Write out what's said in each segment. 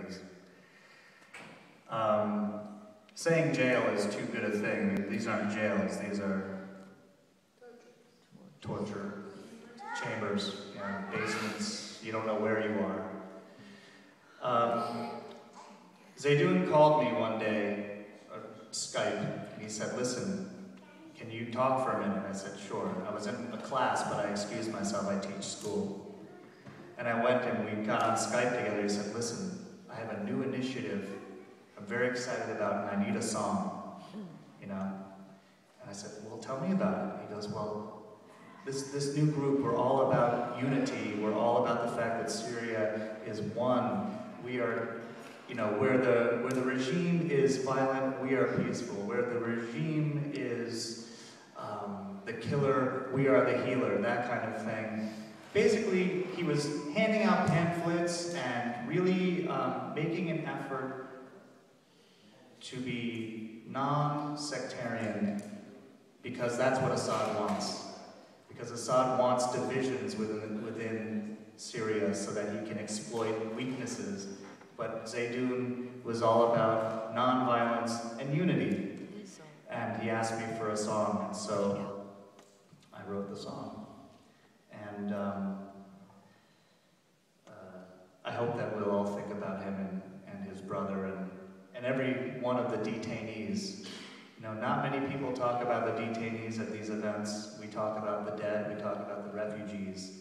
Israelis. Saying jail is too good a thing. These aren't jails, these are torture chambers, basements. You don't know where you are. Zaydoun called me one day, Skype, and he said, listen, can you talk for a minute? I said, sure. I was in a class, but I excused myself, I teach school. And I went and we got on Skype together. He said, listen, I have a new initiative I'm very excited about, and I need a song, And I said, well, tell me about it. He goes, well, this new group, we're all about unity. We're all about the fact that Syria is one. We are, where the regime is violent, we are peaceful. Where the regime is the killer, we are the healer, that kind of thing. Basically, he was handing out pamphlets and really making an effort to be non-sectarian, because that's what Assad wants. Because Assad wants divisions within Syria so that he can exploit weaknesses. But Zaydoun was all about non-violence and unity. And he asked me for a song, and so I wrote the song. And I hope that we'll all think about him and his brother and every one of the detainees. Not many people talk about the detainees at these events. We talk about the dead, we talk about the refugees.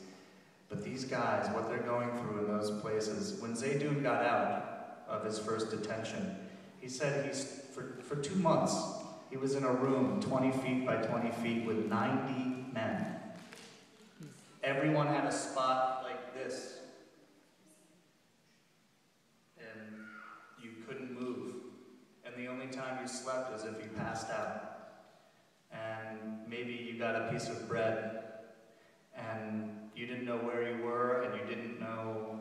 But these guys, what they're going through in those places, when Zaydoun got out of his first detention, he said for 2 months, he was in a room 20 feet by 20 feet with 90 men. Everyone had a spot like this. And you couldn't move. And the only time you slept was if you passed out. And maybe you got a piece of bread, and you didn't know where you were, and you didn't know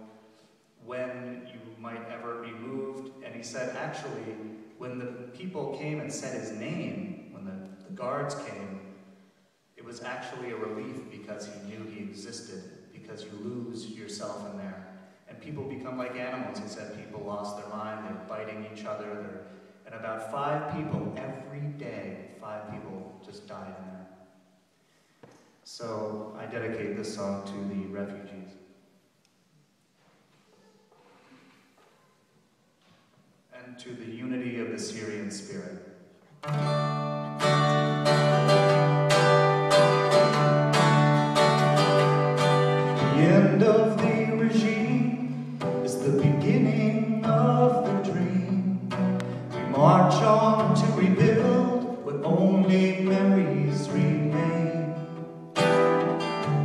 when you might ever be moved. And he said, actually, when the people came and said his name, when the guards came, it was actually a relief because he knew he existed, because you lose yourself in there. And people become like animals. He said people lost their mind, they're biting each other, and about 5 people every day, 5 people just died in there. So I dedicate this song to the refugees. And to the unity of the Syrian spirit. The end of the regime is the beginning of the dream. We march on to rebuild what only memories remain.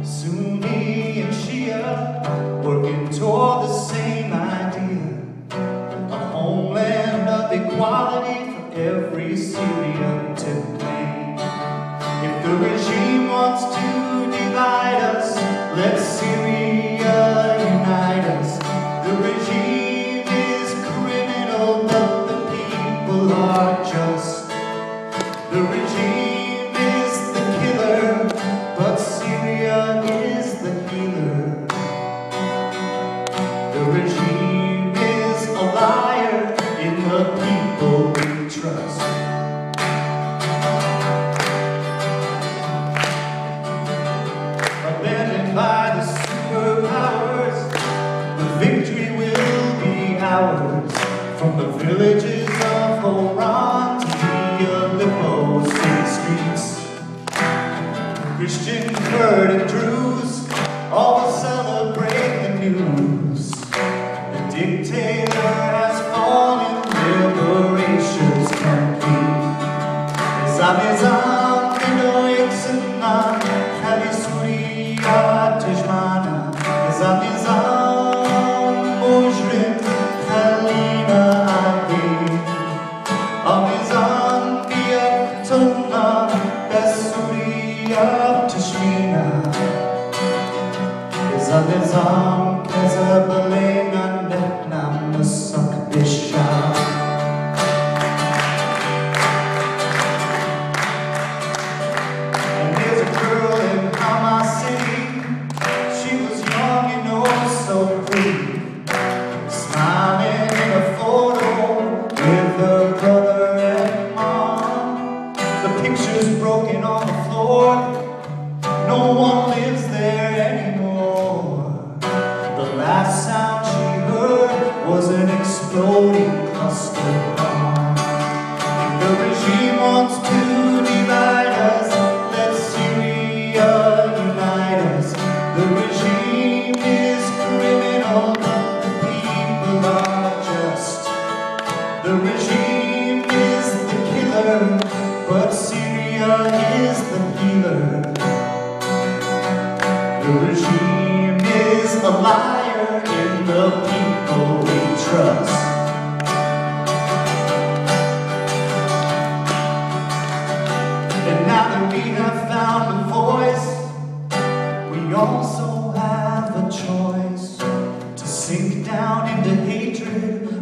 Sunni and Shia working toward the same idea, a homeland of equality for every Syrian to claim. If the regime wants to divide us, let Syria unite us. The regime is criminal, but the people are just. The regime is the killer, but Syria is the healer. The regime is a liar in the people we trust. Abandoned by the superpowers, the victory will be ours. From the villages of Oran to the Aleppo city streets, Christian, Kurd, and Druze all will celebrate the news. The dictator has fallen, liberation's complete. Nizam Medoik Sinna, Hali Suriya Tijmana. Nizam Mujrim, Halina Adi. Nizam Biyaktuna, Besuriya Tishmina. Nizam Kezabalena Netnam Nasak Bisha.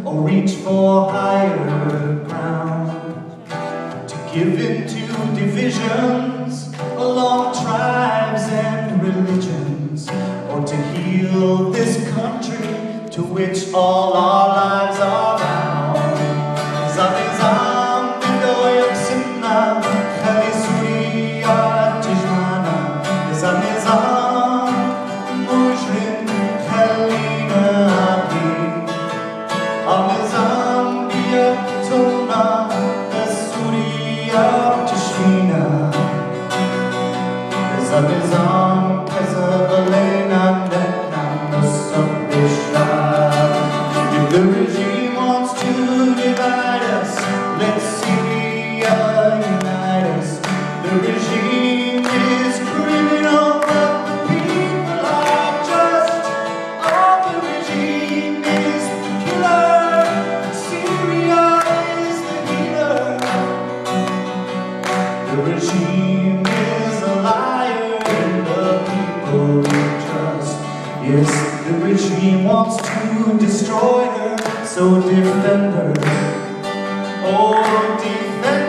or reach for higher ground, to give in to divisions along tribes and religions, or to heal this country to which all our lives are bound. If the regime wants to divide us, let Syria unite us. The regime is criminal, but the people are just. Oh, the regime is the killer, Syria is the healer. The regime is a liar, and the people we trust. Yes, the regime wants to destroy her, so defend her. Oh, defend her.